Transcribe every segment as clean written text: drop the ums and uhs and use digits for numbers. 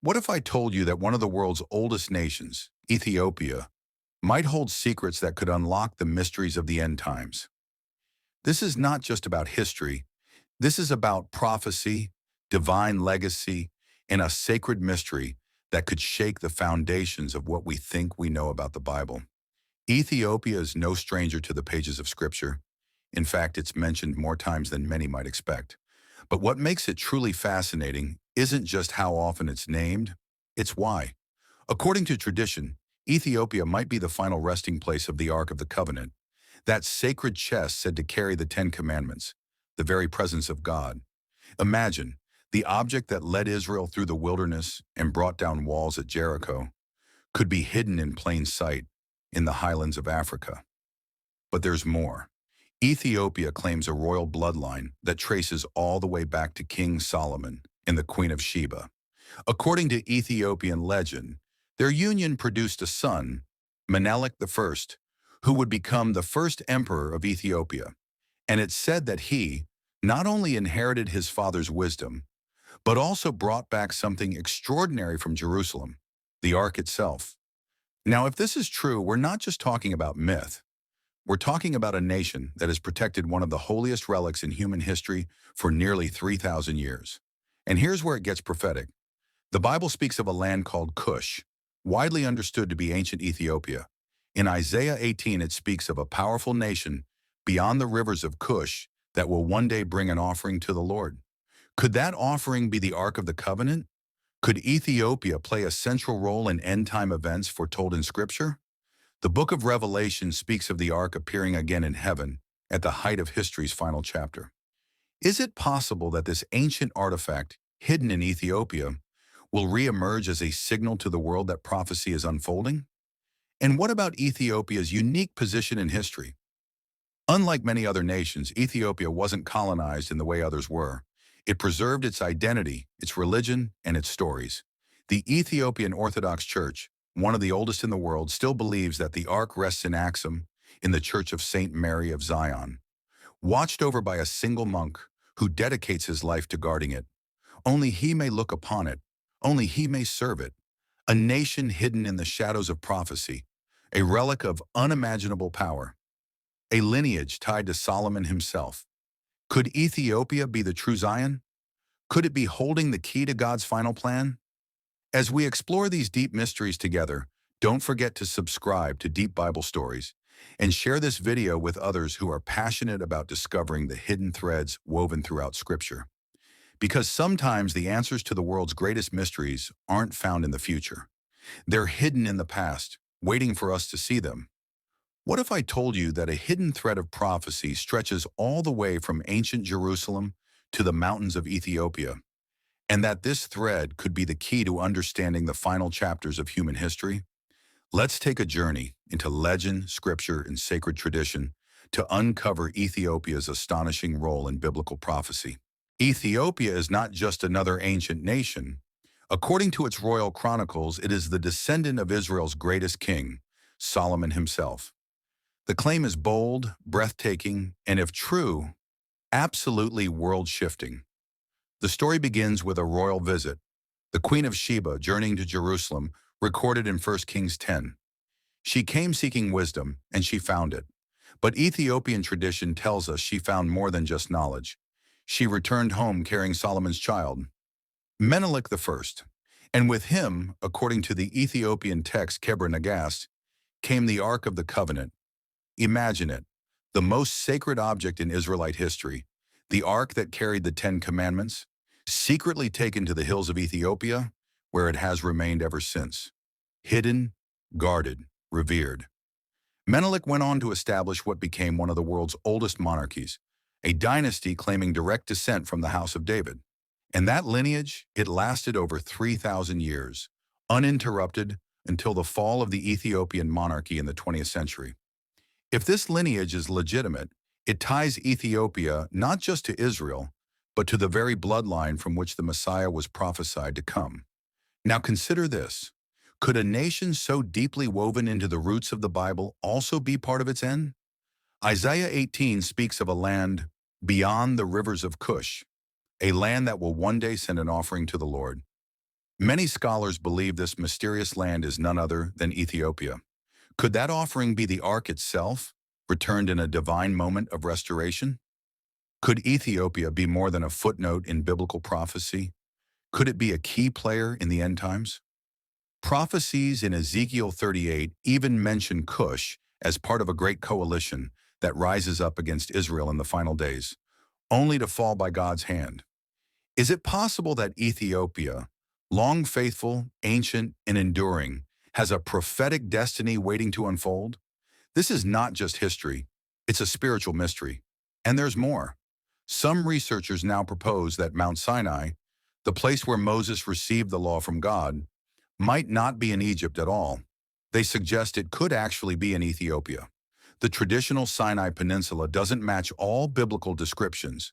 What if I told you that one of the world's oldest nations, Ethiopia, might hold secrets that could unlock the mysteries of the end times? This is not just about history. This is about prophecy, divine legacy, and a sacred mystery that could shake the foundations of what we think we know about the Bible. Ethiopia is no stranger to the pages of Scripture. In fact, it's mentioned more times than many might expect. But what makes it truly fascinating isn't just how often it's named, it's why. According to tradition, Ethiopia might be the final resting place of the Ark of the Covenant, that sacred chest said to carry the Ten Commandments, the very presence of God. Imagine, the object that led Israel through the wilderness and brought down walls at Jericho could be hidden in plain sight in the highlands of Africa. But there's more. Ethiopia claims a royal bloodline that traces all the way back to King Solomon and the Queen of Sheba. According to Ethiopian legend, their union produced a son, Menelik I, who would become the first emperor of Ethiopia. And it's said that he not only inherited his father's wisdom, but also brought back something extraordinary from Jerusalem, the Ark itself. Now, if this is true, we're not just talking about myth. We're talking about a nation that has protected one of the holiest relics in human history for nearly 3,000 years. And here's where it gets prophetic. The Bible speaks of a land called Cush, widely understood to be ancient Ethiopia. In Isaiah 18, it speaks of a powerful nation beyond the rivers of Cush that will one day bring an offering to the Lord. Could that offering be the Ark of the Covenant? Could Ethiopia play a central role in end-time events foretold in Scripture? The book of Revelation speaks of the Ark appearing again in heaven at the height of history's final chapter. Is it possible that this ancient artifact, hidden in Ethiopia, will re-emerge as a signal to the world that prophecy is unfolding? And what about Ethiopia's unique position in history? Unlike many other nations, Ethiopia wasn't colonized in the way others were. It preserved its identity, its religion, and its stories. The Ethiopian Orthodox Church, one of the oldest in the world, still believes that the Ark rests in Axum, in the Church of St. Mary of Zion, watched over by a single monk who dedicates his life to guarding it. Only he may look upon it, only he may serve it. A nation hidden in the shadows of prophecy, a relic of unimaginable power, a lineage tied to Solomon himself. Could Ethiopia be the true Zion? Could it be holding the key to God's final plan? As we explore these deep mysteries together, don't forget to subscribe to Deep Bible Stories and share this video with others who are passionate about discovering the hidden threads woven throughout Scripture. Because sometimes the answers to the world's greatest mysteries aren't found in the future. They're hidden in the past, waiting for us to see them. What if I told you that a hidden thread of prophecy stretches all the way from ancient Jerusalem to the mountains of Ethiopia, and that this thread could be the key to understanding the final chapters of human history? Let's take a journey into legend, scripture, and sacred tradition to uncover Ethiopia's astonishing role in biblical prophecy. Ethiopia is not just another ancient nation. According to its royal chronicles, it is the descendant of Israel's greatest king, Solomon himself. The claim is bold, breathtaking, and if true, absolutely world-shifting. The story begins with a royal visit, the Queen of Sheba journeying to Jerusalem, recorded in 1 Kings 10. She came seeking wisdom, and she found it. But Ethiopian tradition tells us she found more than just knowledge. She returned home carrying Solomon's child, Menelik I. And with him, according to the Ethiopian text Kebra Nagast, came the Ark of the Covenant. Imagine it, the most sacred object in Israelite history, the Ark that carried the Ten Commandments, secretly taken to the hills of Ethiopia, where it has remained ever since. Hidden, guarded, revered. Menelik went on to establish what became one of the world's oldest monarchies, a dynasty claiming direct descent from the House of David. And that lineage, it lasted over 3,000 years, uninterrupted until the fall of the Ethiopian monarchy in the 20th century. If this lineage is legitimate, it ties Ethiopia not just to Israel, but to the very bloodline from which the Messiah was prophesied to come. Now consider this. Could a nation so deeply woven into the roots of the Bible also be part of its end? Isaiah 18 speaks of a land beyond the rivers of Cush, a land that will one day send an offering to the Lord. Many scholars believe this mysterious land is none other than Ethiopia. Could that offering be the ark itself, returned in a divine moment of restoration? Could Ethiopia be more than a footnote in biblical prophecy? Could it be a key player in the end times? Prophecies in Ezekiel 38 even mention Cush as part of a great coalition that rises up against Israel in the final days, only to fall by God's hand. Is it possible that Ethiopia, long faithful, ancient, and enduring, has a prophetic destiny waiting to unfold? This is not just history, it's a spiritual mystery. And there's more. Some researchers now propose that Mount Sinai, the place where Moses received the law from God, might not be in Egypt at all. They suggest it could actually be in Ethiopia. The traditional Sinai Peninsula doesn't match all biblical descriptions,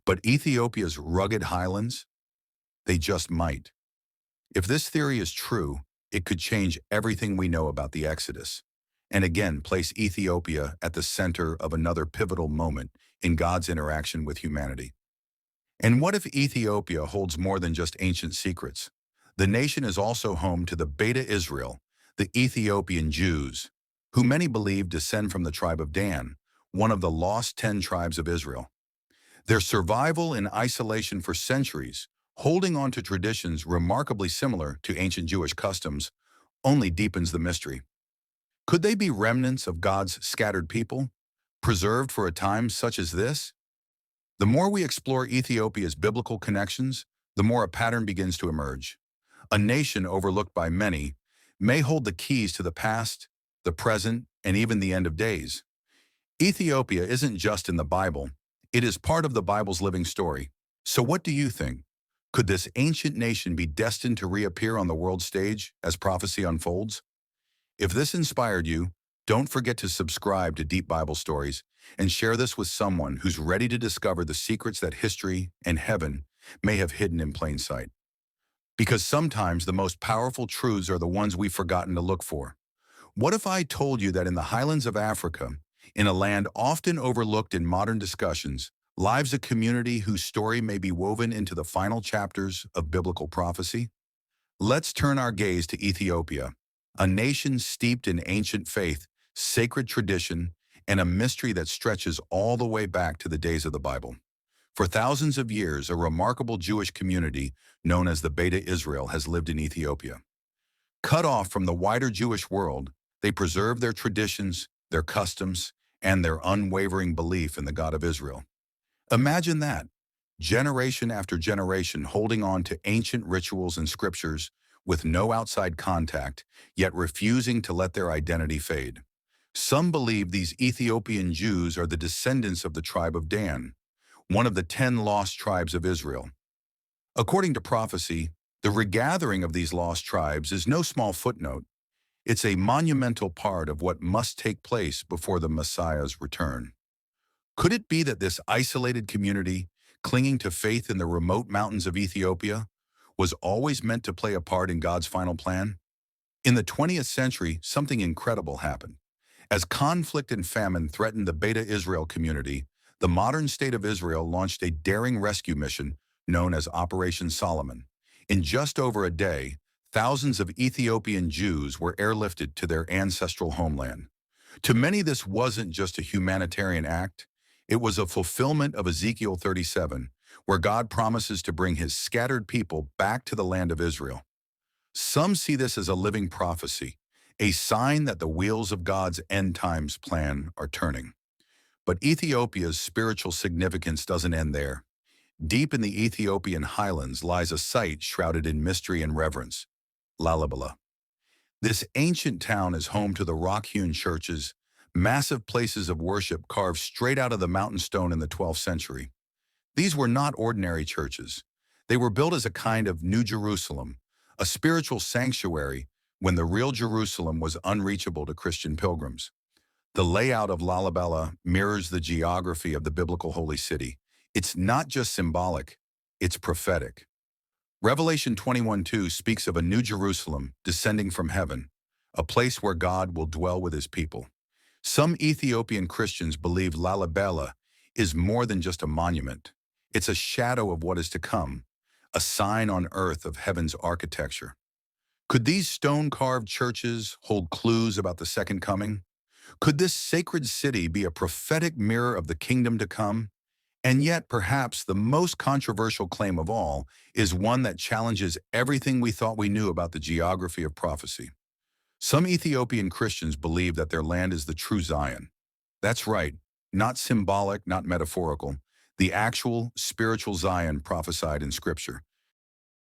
but Ethiopia's rugged highlands, they just might. If this theory is true, it could change everything we know about the Exodus, and again place Ethiopia at the center of another pivotal moment in God's interaction with humanity. And what if Ethiopia holds more than just ancient secrets? The nation is also home to the Beta Israel, the Ethiopian Jews, who many believe descend from the tribe of Dan, one of the lost 10 tribes of Israel. Their survival in isolation for centuries, holding on to traditions remarkably similar to ancient Jewish customs, only deepens the mystery. Could they be remnants of God's scattered people, preserved for a time such as this? The more we explore Ethiopia's biblical connections, the more a pattern begins to emerge. A nation overlooked by many may hold the keys to the past, the present, and even the end of days. Ethiopia isn't just in the Bible, it is part of the Bible's living story. So what do you think? Could this ancient nation be destined to reappear on the world stage as prophecy unfolds? If this inspired you, don't forget to subscribe to Deep Bible Stories and share this with someone who's ready to discover the secrets that history and heaven may have hidden in plain sight. Because sometimes the most powerful truths are the ones we've forgotten to look for. What if I told you that in the highlands of Africa, in a land often overlooked in modern discussions, lives a community whose story may be woven into the final chapters of biblical prophecy? Let's turn our gaze to Ethiopia, a nation steeped in ancient faith, sacred tradition, and a mystery that stretches all the way back to the days of the Bible. For thousands of years, a remarkable Jewish community known as the Beta Israel has lived in Ethiopia. Cut off from the wider Jewish world, they preserve their traditions, their customs, and their unwavering belief in the God of Israel. Imagine that, generation after generation holding on to ancient rituals and scriptures with no outside contact, yet refusing to let their identity fade. Some believe these Ethiopian Jews are the descendants of the tribe of Dan, one of the 10 lost tribes of Israel. According to prophecy, the regathering of these lost tribes is no small footnote. It's a monumental part of what must take place before the Messiah's return. Could it be that this isolated community, clinging to faith in the remote mountains of Ethiopia, was always meant to play a part in God's final plan? In the 20th century, something incredible happened. As conflict and famine threatened the Beta Israel community, the modern state of Israel launched a daring rescue mission known as Operation Solomon. In just over a day, thousands of Ethiopian Jews were airlifted to their ancestral homeland. To many, this wasn't just a humanitarian act. It was a fulfillment of Ezekiel 37, where God promises to bring his scattered people back to the land of Israel. Some see this as a living prophecy, a sign that the wheels of God's end times plan are turning. But Ethiopia's spiritual significance doesn't end there. Deep in the Ethiopian highlands lies a site shrouded in mystery and reverence, Lalibela. This ancient town is home to the rock-hewn churches, massive places of worship carved straight out of the mountain stone in the 12th century. These were not ordinary churches. They were built as a kind of New Jerusalem, a spiritual sanctuary when the real Jerusalem was unreachable to Christian pilgrims. The layout of Lalibela mirrors the geography of the biblical holy city. It's not just symbolic, it's prophetic. Revelation 21:2 speaks of a new Jerusalem descending from heaven, a place where God will dwell with his people. Some Ethiopian Christians believe Lalibela is more than just a monument. It's a shadow of what is to come, a sign on earth of heaven's architecture. Could these stone-carved churches hold clues about the second coming? Could this sacred city be a prophetic mirror of the kingdom to come? And yet, perhaps the most controversial claim of all is one that challenges everything we thought we knew about the geography of prophecy. Some Ethiopian Christians believe that their land is the true Zion. That's right, not symbolic, not metaphorical, the actual spiritual Zion prophesied in Scripture.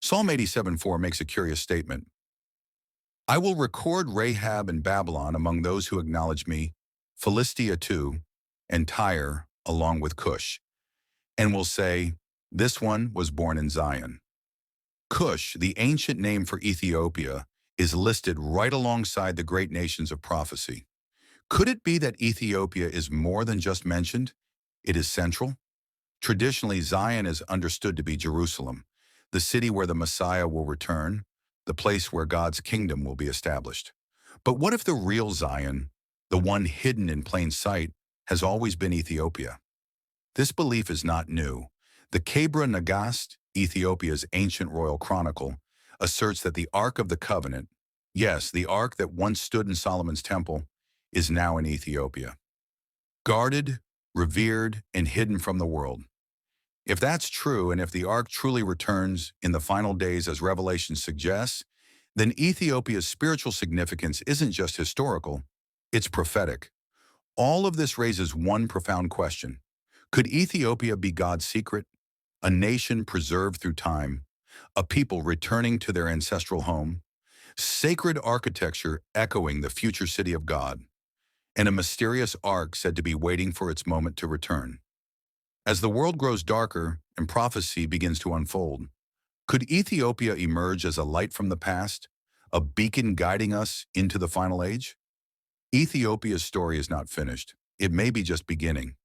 Psalm 87:4 makes a curious statement. I will record Rahab and Babylon among those who acknowledge me, Philistia too, and Tyre along with Cush, and will say, this one was born in Zion. Cush, the ancient name for Ethiopia, is listed right alongside the great nations of prophecy. Could it be that Ethiopia is more than just mentioned? It is central. Traditionally, Zion is understood to be Jerusalem, the city where the Messiah will return, the place where God's kingdom will be established. But what if the real Zion, the one hidden in plain sight, has always been Ethiopia? This belief is not new. The Kebra Nagast, Ethiopia's ancient royal chronicle, asserts that the Ark of the Covenant, yes, the Ark that once stood in Solomon's temple, is now in Ethiopia. Guarded, revered, and hidden from the world. If that's true, and if the Ark truly returns in the final days as Revelation suggests, then Ethiopia's spiritual significance isn't just historical, it's prophetic. All of this raises one profound question. Could Ethiopia be God's secret? A nation preserved through time, a people returning to their ancestral home, sacred architecture echoing the future city of God, and a mysterious ark said to be waiting for its moment to return. As the world grows darker and prophecy begins to unfold, could Ethiopia emerge as a light from the past, a beacon guiding us into the final age? Ethiopia's story is not finished. It may be just beginning.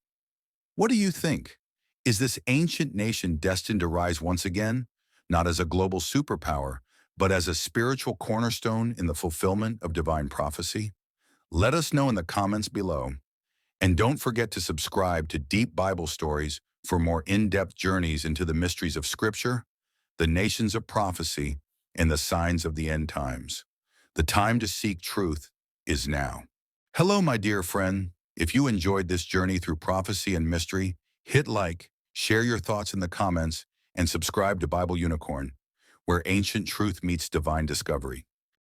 What do you think? Is this ancient nation destined to rise once again, not as a global superpower, but as a spiritual cornerstone in the fulfillment of divine prophecy? Let us know in the comments below. And don't forget to subscribe to Deep Bible Stories for more in-depth journeys into the mysteries of Scripture, the nations of prophecy, and the signs of the end times. The time to seek truth is now. Hello, my dear friend. If you enjoyed this journey through prophecy and mystery, hit like, share your thoughts in the comments, and subscribe to Bible Unicorn, where ancient truth meets divine discovery.